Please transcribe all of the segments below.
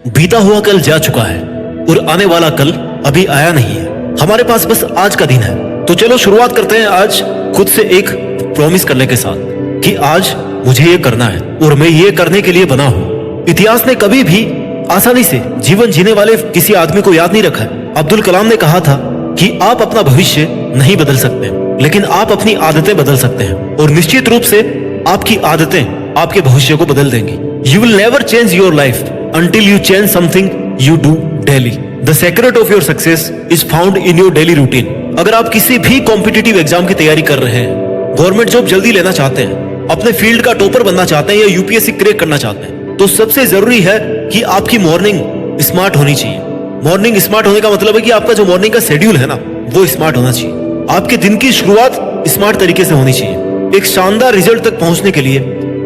बीता हुआ कल जा चुका है और आने वाला कल अभी आया नहीं है। हमारे पास बस आज का दिन है। तो चलो शुरुआत करते हैं आज खुद से एक प्रॉमिस करने के साथ कि आज मुझे ये करना है और मैं ये करने के लिए बना हूँ। इतिहास ने कभी भी आसानी से जीवन जीने वाले किसी आदमी को याद नहीं रखा है। अब्दुल कलाम ने कहा था कि आप अपना भविष्य नहीं बदल सकते, लेकिन आप अपनी आदतें बदल सकते हैं और निश्चित रूप से आपकी आदतें आपके भविष्य को बदल देंगी। You will never change your life until you change something you do daily. The secret of your success is found in your daily routine. अगर आप किसी भी कॉम्पिटिटिव एग्जाम की तैयारी कर रहे हैं, गवर्नमेंट जॉब जल्दी लेना चाहते हैं, अपने फील्ड का टॉपर बनना चाहते हैं या यूपीएससी क्रैक करना चाहते हैं, तो सबसे जरूरी है कि आपकी मॉर्निंग स्मार्ट होनी चाहिए। मॉर्निंग स्मार्ट होने का मतलब है कि आपका जो मॉर्निंग का शेड्यूल है ना, वो स्मार्ट होना चाहिए। आपके दिन की शुरुआत स्मार्ट तरीके से होनी चाहिए। एक शानदार रिजल्ट तक पहुंचने के लिए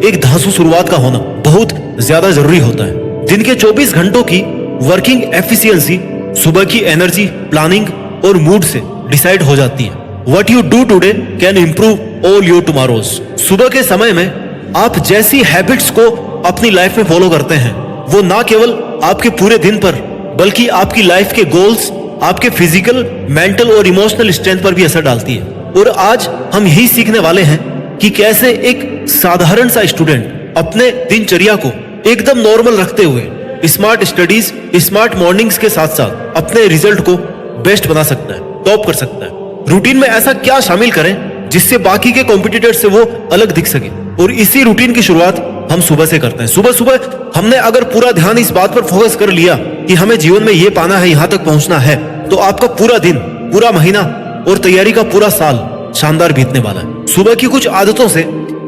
एक धांसू शुरुआत का होना बहुत ज्यादा जरूरी होता है। दिन के 24 घंटों की वर्किंग एफिशिएंसी सुबह की एनर्जी, प्लानिंग और मूड से डिसाइड हो जाती है। What you do today can improve all your tomorrow's. सुबह के समय में आप जैसी हैबिट्स को अपनी लाइफ में फॉलो करते हैं, वो ना केवल आपके पूरे दिन पर बल्कि आपकी लाइफ के गोल्स, आपके फिजिकल, मेंटल और इमोशनल स्ट्रेंथ पर भी असर डालती है। और आज हम यही सीखने वाले हैं कि कैसे एक साधारण सा स्टूडेंट अपने दिनचर्या को एकदम नॉर्मल रखते हुए स्मार्ट स्टडीज, स्मार्ट मॉर्निंग्स के साथ साथ अपने रिजल्ट को बेस्ट बना सकता है, टॉप कर सकता है। रूटीन में ऐसा क्या शामिल करें जिससे बाकी के कॉम्पिटिटर से वो अलग दिख सके, और इसी रूटीन की शुरुआत हम सुबह से करते हैं। सुबह सुबह हमने अगर पूरा ध्यान इस बात पर फोकस कर लिया कि हमें जीवन में ये पाना है, यहाँ तक पहुंचना है, तो आपका पूरा दिन, पूरा महीना और तैयारी का पूरा साल शानदार बीतने वाला है। सुबह की कुछ आदतों से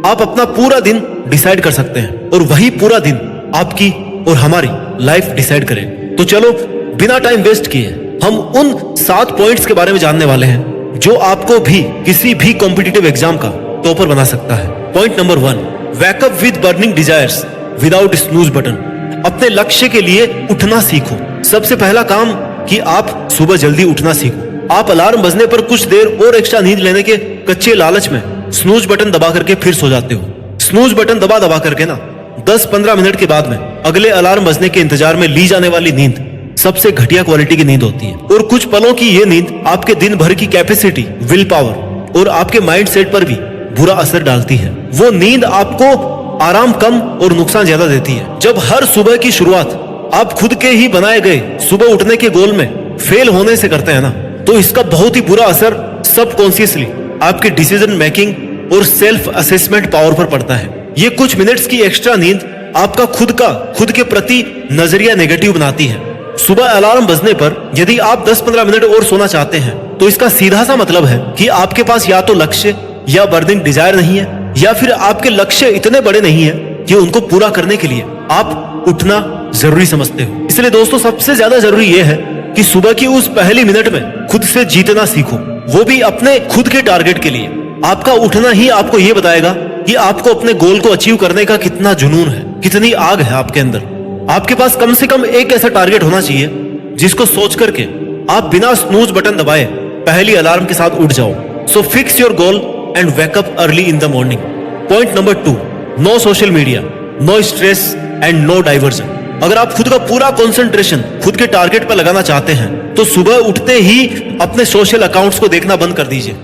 आप अपना पूरा दिन डिसाइड कर सकते हैं और वही पूरा दिन आपकी और हमारी लाइफ डिसाइड करें। तो चलो बिना टाइम वेस्ट किए हम उन 7 पॉइंट्स के बारे में जानने वाले हैं जो आपको भी किसी भी कॉम्पिटिटिव एग्जाम का टॉपर बना सकता है। Point number 1, wake up with burning desires without snooze button. अपने लक्ष्य के लिए उठना सीखो। सबसे पहला काम कि आप सुबह जल्दी उठना सीखो। आप अलार्म बजने पर कुछ देर और एक्स्ट्रा नींद लेने के कच्चे लालच में स्नूज बटन दबा करके फिर सो जाते हो। स्नूज बटन दबा करके ना 10-15 मिनट के बाद में अगले अलार्म बजने के इंतजार में ली जाने वाली नींद सबसे घटिया क्वालिटी की नींद होती है। और कुछ पलों की ये नींद आपके दिन भर की कैपेसिटी, विल पावर और आपके माइंड सेट पर भी बुरा असर डालती है। वो नींद आपको आराम कम और नुकसान ज्यादा देती है। जब हर सुबह की शुरुआत आप खुद के ही बनाए गए सुबह उठने के गोल में फेल होने से करते हैं ना, तो इसका बहुत ही बुरा असर सबकॉन्शियसली आपके डिसीजन मेकिंग और सेल्फ असेसमेंट पावर पर पड़ता है। ये कुछ मिनट्स की एक्स्ट्रा नींद आपका खुद के प्रति नजरिया नेगेटिव बनाती है। सुबह अलार्म बजने पर यदि आप 10-15 मिनट और सोना चाहते हैं, तो इसका सीधा सा मतलब है कि आपके पास या तो लक्ष्य या बर्निंग डिजायर नहीं है, या फिर आपके लक्ष्य इतने बड़े नहीं है कि उनको पूरा करने के लिए आप उठना जरूरी समझते हो। इसलिए दोस्तों, सबसे ज्यादा जरूरी यह है कि सुबह की उस पहली मिनट में खुद से जीतना सीखो, वो भी अपने खुद के टारगेट के लिए। आपका उठना ही आपको ये बताएगा कि आपको अपने गोल को अचीव करने का कितना जुनून है, कितनी आग है आपके अंदर। आपके पास कम से कम एक ऐसा टारगेट होना चाहिए जिसको सोच करके आप बिना स्नूज बटन दबाए पहली अलार्म के साथ उठ जाओ। So fix your goal and wake up early in the morning. Point number 2, no social media, no stress and no diversion. अगर आप खुद का पूरा कंसंट्रेशन खुद के टारगेट पर लगाना चाहते हैं, तो सुबह उठते ही अपने सोशल अकाउंट्स को देखना बंद कर दीजिए।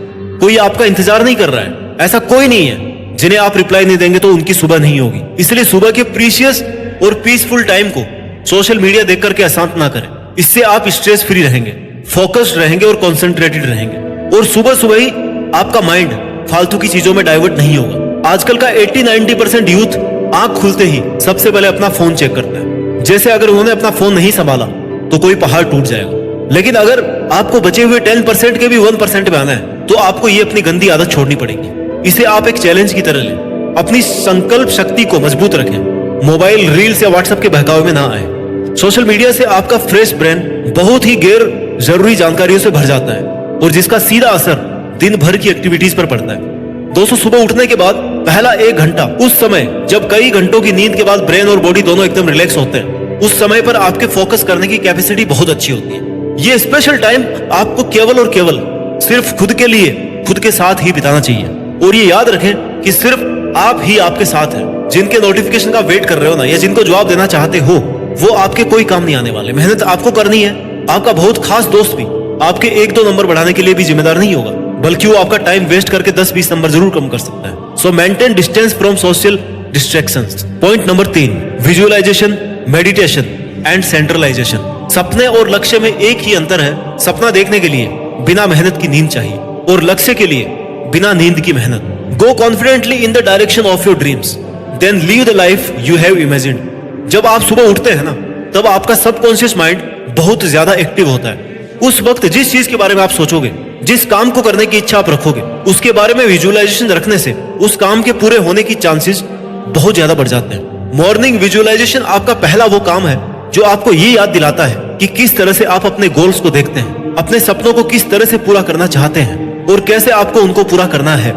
कोई आपका इंतजार नहीं कर रहा है, ऐसा कोई नहीं है। जिन्हें आप रिप्लाई नहीं देंगे तो उनकी सुबह नहीं होगी। इसलिए सुबह के प्रीशियस और पीसफुल टाइम को सोशल मीडिया देख करके अशांत ना करें। इससे आप स्ट्रेस फ्री रहेंगे, फोकस्ड रहेंगे और कॉन्सेंट्रेटेड रहेंगे। और सुबह सुबह ही आपका माइंड फालतू की चीजों में डाइवर्ट नहीं होगा। आजकल का 80-90% यूथ आंख खुलते ही सबसे पहले अपना फोन चेक करता है, जैसे अगर उन्होंने अपना फोन नहीं संभाला तो कोई पहाड़ टूट जाएगा। लेकिन अगर आपको बचे हुए 10% के भी 1% में आना है, तो आपको ये अपनी गंदी आदत छोड़नी पड़ेगी। इसे आप एक चैलेंज की तरह लें। अपनी संकल्प शक्ति को मजबूत रखें। मोबाइल, रील्स या व्हाट्सएप के बहकावे में ना आए। सोशल मीडिया से आपका फ्रेश ब्रेन बहुत ही गैर जरूरी जानकारियों से भर जाता है, और जिसका सीधा असर दिन भर की एक्टिविटीज पर पड़ता है। दोस्तों, सुबह उठने के बाद पहला 1 घंटा, उस समय जब कई घंटों की नींद के बाद ब्रेन और बॉडी दोनों एकदम रिलैक्स होते हैं, उस समय पर आपके फोकस करने की कैपेसिटी बहुत अच्छी होती है। ये स्पेशल टाइम आपको केवल और केवल सिर्फ खुद के लिए, खुद के साथ ही बिताना चाहिए। और ये याद रखें कि सिर्फ आप ही आपके साथ हैं। जिनके नोटिफिकेशन का वेट कर रहे हो ना, या जिनको जवाब देना चाहते हो, वो आपके कोई काम नहीं आने वाले। मेहनत आपको करनी है। आपका बहुत खास दोस्त भी आपके 1-2 नंबर बढ़ाने के लिए भी जिम्मेदार नहीं होगा, बल्कि वो आपका टाइम वेस्ट करके 10-20 नंबर जरूर कम कर सकता है। So maintain distance from social distractions. Point number 3, visualisation, meditation and centralisation. सपने और लक्ष्य में एक ही अंतर है। सपना देखने के लिए बिना मेहनत की नींद चाहिए और लक्ष्य के लिए बिना नींद की मेहनत। Go confidently in the direction of your dreams, then live the life you have imagined. जब आप सुबह उठते हैं ना, तब आपका सबकॉन्शियस माइंड बहुत ज्यादा एक्टिव होता है। उस वक्त जिस चीज के बारे में आप सोचोगे, जिस काम को करने की इच्छा आप रखोगे, उसके बारे में विजुअलाइजेशन रखने से उस काम के पूरे होने की चांसेस बहुत ज्यादा बढ़ जाते हैं। मॉर्निंग विजुअलाइजेशन आपका पहला वो काम है जो आपको ये याद दिलाता है कि किस तरह से आप अपने गोल्स को देखते हैं, अपने सपनों को किस तरह से पूरा करना चाहते हैं और कैसे आपको उनको पूरा करना है।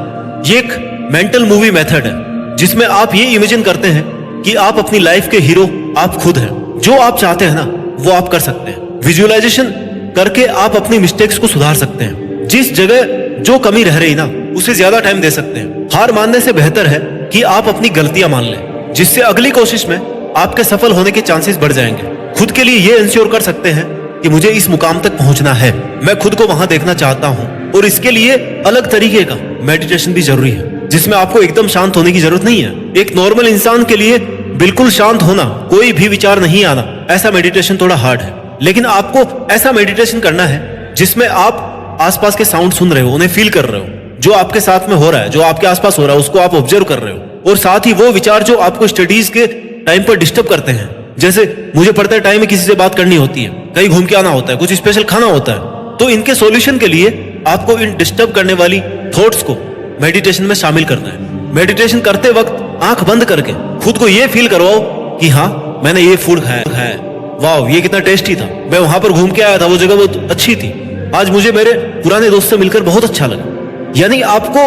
ये एक मेंटल मूवी मेथड है जिसमें आप ये इमेजिन करते हैं कि आप अपनी लाइफ के हीरो आप खुद हैं। जो आप चाहते हैं ना, वो आप कर सकते हैं। विजुअलाइजेशन करके आप अपनी मिस्टेक्स को सुधार सकते हैं। जिस जगह जो कमी रह रही ना, उसे ज्यादा टाइम दे सकते हैं। हार मानने से बेहतर है कि आप अपनी गलतियां मान लें, जिससे अगली कोशिश में आपके सफल होने के चांसेस बढ़ जाएंगे। खुद के लिए ये इंश्योर कर सकते हैं कि मुझे इस मुकाम तक पहुंचना है, मैं खुद को वहां देखना चाहता हूं, और इसके लिए अलग तरीके का मेडिटेशन भी जरूरी है, जिसमें आपको एकदम शांत होने की जरूरत नहीं है। एक नॉर्मल इंसान के लिए बिल्कुल शांत होना, कोई भी विचार नहीं आना, ऐसा मेडिटेशन थोड़ा हार्ड है। लेकिन आपको ऐसा मेडिटेशन करना है जिसमें आप आसपास के साउंड सुन रहे हो, उन्हें फील कर रहे हो, जो आपके साथ में हो रहा है, जो आपके आसपास हो रहा है उसको आप ऑब्जर्व कर रहे हो, और साथ ही वो विचार जो आपको स्टडीज के टाइम पर डिस्टर्ब करते हैं, जैसे मुझे पढ़ते टाइम में किसी से बात करनी होती है, कहीं घूम के आना होता है, कुछ स्पेशल खाना होता है, तो इनके सॉल्यूशन के लिए आपको इन डिस्टर्ब करने वाली थॉट्स को मेडिटेशन में शामिल करना है। मेडिटेशन करते वक्त आंख बंद करके खुद को ये फील करवाओ कि हाँ, मैंने ये फूड खाया है, वाह ये कितना टेस्टी था, मैं वहां पर घूम के आया था, वो जगह बहुत अच्छी थी, आज मुझे मेरे पुराने दोस्त से मिलकर बहुत अच्छा लगा। यानी आपको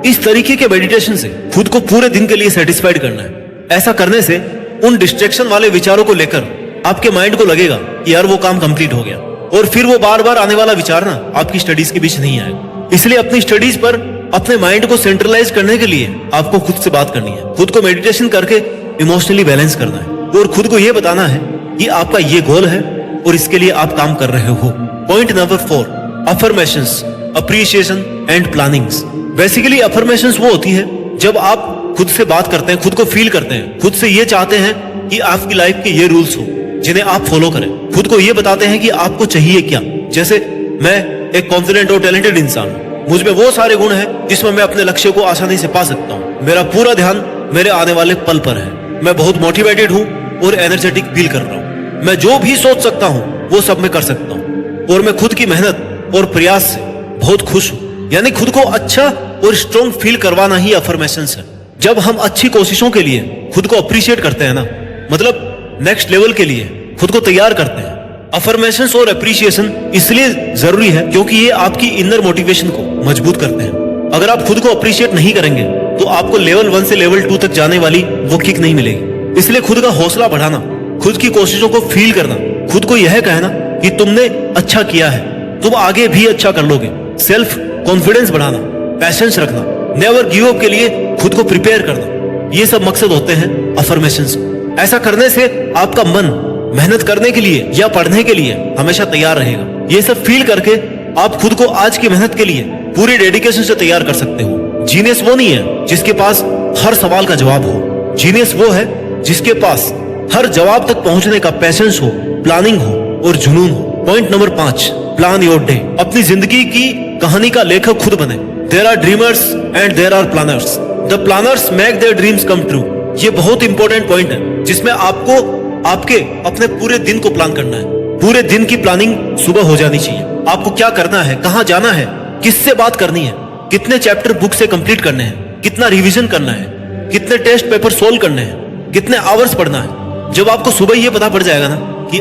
इस तरीके के मेडिटेशन से खुद को पूरे दिन के लिए सेटिस्फाइड करना है। ऐसा करने से उन डिस्ट्रैक्शन वाले विचारों को लेकर आपके माइंड को लगेगा कि यार वो काम कंप्लीट हो गया, और फिर वो बार बार आने वाला विचार ना आपकी स्टडीज के बीच नहीं आएगा। इसलिए अपनी स्टडीज पर अपने माइंड को सेंट्रलाइज करने के लिए आपको खुद से बात करनी है, खुद को मेडिटेशन करके इमोशनली बैलेंस करना है, और खुद को यह बताना है कि आपका ये गोल है और इसके लिए आप काम कर रहे हो। Point number 4, affirmations, appreciation and plannings. Basically affirmations वो होती है जब आप खुद से बात करते हैं, खुद को फील करते हैं, खुद से ये चाहते हैं कि आपकी लाइफ के ये रूल्स हो जिन्हें आप फॉलो करें, खुद को ये बताते हैं कि आपको चाहिए क्या। जैसे मैं एक कॉन्फिडेंट और टैलेंटेड इंसान हूं, मुझ में वो सारे गुण हैं जिसमें मैं अपने लक्ष्य को आसानी से पा सकता हूं, मेरा पूरा ध्यान मेरे आने वाले पल पर है, मैं बहुत मोटिवेटेड हूं और एनर्जेटिक फील कर रहा हूं, मैं जो भी सोच सकता हूं वो सब मैं कर सकता हूं, और मैं खुद की मेहनत और प्रयास से बहुत खुश हूं। यानी खुद को अच्छा और स्ट्रॉन्ग फील करवाना ही अफर्मेशंस है। जब हम अच्छी कोशिशों के लिए खुद को अप्रिशिएट करते हैं ना, मतलब नेक्स्ट लेवल के लिए खुद को तैयार करते हैं। अफर्मेशंस और अप्रिशिएशन इसलिए जरूरी है क्योंकि ये आपकी इनर मोटिवेशन को मजबूत करते हैं। अगर आप खुद को अप्रिशिएट नहीं करेंगे तो आपको लेवल 1 से लेवल 2 तक जाने वाली वो किक नहीं मिलेगी। इसलिए खुद का हौसला बढ़ाना, खुद की कोशिशों को फील करना, खुद को यह कहना कि तुमने अच्छा किया है, तुम आगे भी अच्छा कर लोगे, सेल्फ कॉन्फिडेंस बढ़ाना, पैशंस रखना, नेवर गिव अप के लिए खुद को प्रिपेयर करना, ये सब मकसद होते हैं अफर्मेशंस। ऐसा करने से आपका मन मेहनत करने के लिए या पढ़ने के लिए हमेशा तैयार रहेगा। ये सब फील करके आप खुद को आज की मेहनत के लिए पूरी डेडिकेशन से तैयार कर सकते हो। जीनियस वो नहीं है जिसके पास हर सवाल का जवाब हो, जीनियस वो है जिसके पास हर जवाब तक पहुंचने का पैशंस हो, प्लानिंग हो और जुनून हो। Point number 5, plan your day. अपनी जिंदगी की कहानी का लेखक खुद बने। There are dreamers and there are planners, the planners make their dreams come true. ये बहुत इंपॉर्टेंट पॉइंट है जिसमें आपको आपके अपने पूरे दिन को प्लान करना है। पूरे दिन की प्लानिंग सुबह हो जानी चाहिए। आपको क्या करना है, कहाँ जाना है, किससे बात करनी है, कितने चैप्टर बुक से कंप्लीट करने हैं, कितना रिवीजन करना है, कितने टेस्ट पेपर सोल्व करने हैं, कितने आवर्स पढ़ना है। जब आपको सुबह ये पता पड़ जाएगा ना कि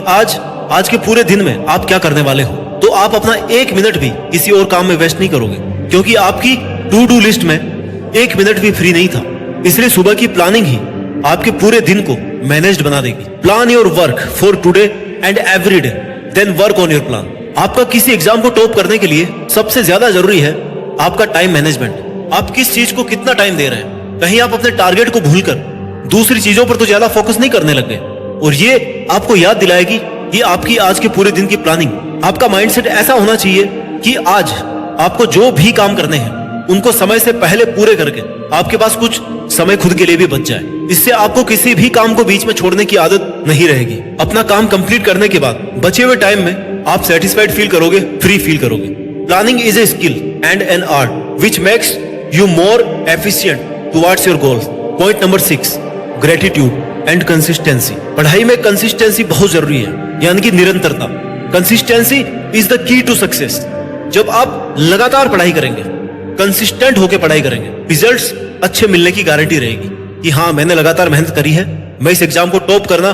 आज के पूरे दिन में आप क्या करने वाले हो, तो आप अपना 1 मिनट भी किसी और काम में वेस्ट नहीं करोगे, क्योंकि आपकी टू डू लिस्ट में 1 मिनट भी फ्री नहीं था। इसलिए सुबह की प्लानिंग ही आपके पूरे दिन को मैनेज्ड बना देगी। Plan your work for today and every day, then work on your plan. आपका किसी एग्जाम को टॉप करने के लिए सबसे ज्यादा जरूरी है आपका टाइम मैनेजमेंट। आप किस चीज को कितना टाइम दे रहे हैं। कहीं आप अपने टारगेट को भूलकर दूसरी चीजों पर तो ज्यादा फोकस नहीं करने लग गए और ये आपको याद दिलाएगी कि आपकी आज के पूरे दिन की प्लानिंग, आपका माइंडसेट ऐसा होना चाहिए कि आज आपको जो भी काम करने हैं उनको समय से पहले पूरे करके आपके पास कुछ समय खुद के लिए भी बच जाए। इससे आपको किसी भी काम को बीच में छोड़ने की आदत नहीं रहेगी। अपना काम कंप्लीट करने के बाद बचे हुए टाइम में आप सेटिस्फाइड फील करोगे, फ्री फील करोगे। Planning is a skill and an art which makes you more efficient towards your goals. Point number 6, gratitude and consistency. पढ़ाई में कंसिस्टेंसी बहुत जरूरी है, यानी कि निरंतरता। Consistency is the key to success. जब आप लगातार पढ़ाई करेंगे, कंसिस्टेंट होकर पढ़ाई करेंगे, रिजल्ट्स अच्छे मिलने की गारंटी रहेगी कि हाँ, मैंने लगातार मेहनत करी है, मैं इस एग्जाम को टॉप करना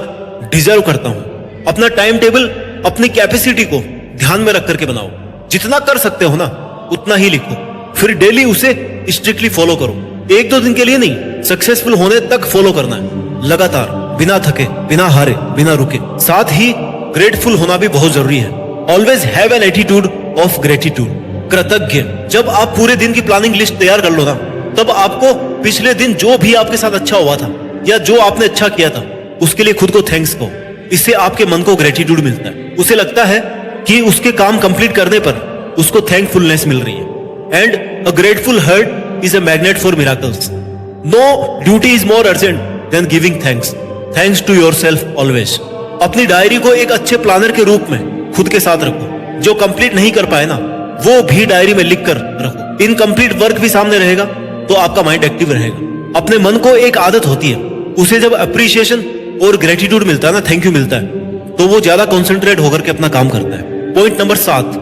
डिजर्व करता हूं। अपना टाइम टेबल अपनी कैपेसिटी को ध्यान में रख करके बनाओ। जितना कर सकते हो ना उतना ही लिखो, फिर डेली उसे स्ट्रिक्टली फॉलो करो। एक दो दिन के लिए नहीं, सक्सेसफुल होने तक फॉलो करना है, लगातार, बिना थके, बिना हारे, बिना रुके। साथ ही ग्रेटफुल होना भी बहुत जरूरी है। Always have an attitude of gratitude. कृतज्ञ। जब आप पूरे दिन की प्लानिंग लिस्ट तैयार कर लो ना, तब आपको पिछले दिन जो भी आपके साथ अच्छा हुआ था या जो आपने अच्छा किया था उसके लिए खुद को थैंक्स कहो। इससे आपके मन को ग्रेटिट्यूड मिलता है। उसे लगता है कि उसके काम कंप्लीट करने पर उसको थैंकफुलनेस मिल रही है। And a grateful heart is a magnet for miracles. No duty is more urgent than giving thanks. Thanks to yourself always. अपनी डायरी को एक अच्छे प्लानर के रूप में खुद के साथ रखो। जो कंप्लीट नहीं कर पाए ना, वो भी डायरी में लिख कर रखो। इनकम्प्लीट वर्क भी सामने रहेगा तो आपका माइंड एक्टिव रहेगा। अपने मन को एक आदत होती है, उसे जब अप्रिशिएशन और ग्रेटिट्यूड मिलता है ना, थैंक यू मिलता है, तो वो ज्यादा कॉन्सेंट्रेट होकर के अपना काम करता है। Point number 7,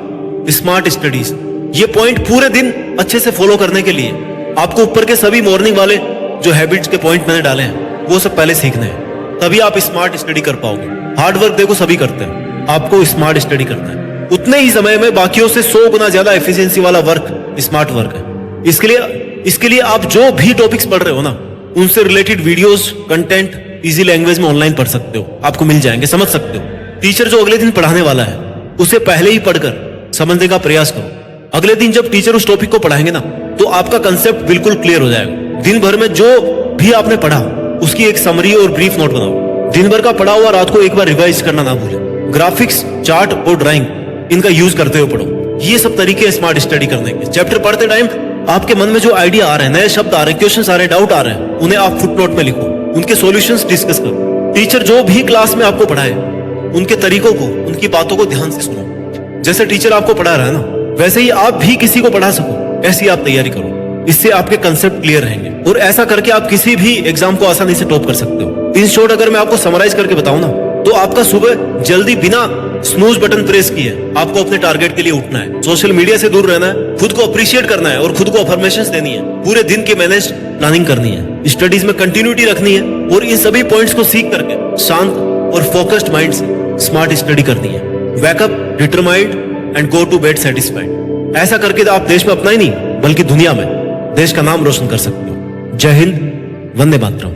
smart studies. ये पॉइंट पूरे दिन अच्छे से फॉलो करने के लिए आपको ऊपर के सभी मॉर्निंग वाले जो हैबिट्स के पॉइंट मैंने डाले हैं वो सब पहले सीखने हैं, तभी आप स्मार्ट स्टडी कर पाओगे। हार्ड वर्क देखो सभी करते हैं, आपको स्मार्ट स्टडी करना है। उतने ही समय में बाकियों से 100 गुना ज्यादा एफिशिएंसी वाला वर्क स्मार्ट वर्क है। इसके लिए आप जो भी टॉपिक्स पढ़ रहे हो ना, उनसे related videos, content easy language में ऑनलाइन पढ़ सकते हो, आपको मिल जाएंगे, समझ सकते हो। टीचर जो अगले दिन पढ़ाने वाला है उसे पहले ही पढ़कर समझने का प्रयास करो। अगले दिन जब टीचर उस टॉपिक को पढ़ाएंगे ना, तो आपका कंसेप्ट बिल्कुल क्लियर हो जाएगा। दिन भर में जो भी आपने पढ़ा उसकी एक समरी और ब्रीफ नोट बनाओ। दिन भर का पढ़ा हुआ रात को एक बार रिवाइज करना ना भूलें। ग्राफिक्स, चार्ट और ड्राइंग इनका यूज करते हुए पढ़ो। ये सब तरीके स्मार्ट स्टडी करने के। चैप्टर पढ़ते टाइम आपके मन में जो आइडिया आ रहे हैं, नए शब्द आ रहे हैं, क्वेश्चंस आ रहे हैं, डाउट आ रहे हैं, उन्हें आप फुटनोट में लिखो, उनके सॉल्यूशंस डिस्कस करो। टीचर जो भी क्लास में आपको पढ़ाए उनके तरीकों को, उनकी बातों को ध्यान से सुनो। जैसे टीचर आपको पढ़ा रहा है ना, वैसे ही आप भी किसी को पढ़ा सको, ऐसी आप तैयारी करो। इससे आपके कंसेप्ट क्लियर रहेंगे और ऐसा करके आप किसी भी एग्जाम को आसानी से टॉप कर सकते हो। इन शॉर्ट अगर मैं आपको समराइज करके बताऊं ना, तो आपका सुबह जल्दी बिना स्नूज बटन प्रेस किए आपको अपने टारगेट के लिए उठना है। सोशल मीडिया से दूर रहना है, खुद को अप्रिशिएट करना है और खुद को अफर्मेशंस देनी है। पूरे दिन की मैनेज प्लानिंग करनी है, स्टडीज में कंटिन्यूटी रखनी है और इन सभी पॉइंट्स को सीख करके शांत और फोकस्ड माइंड से स्मार्ट स्टडी करनी है। Wake up determined and go to bed satisfied. ऐसा करके तो आप देश में अपना ही नहीं बल्कि दुनिया में देश का नाम रोशन कर सकते हो। जय हिंद, वंदे मातरम।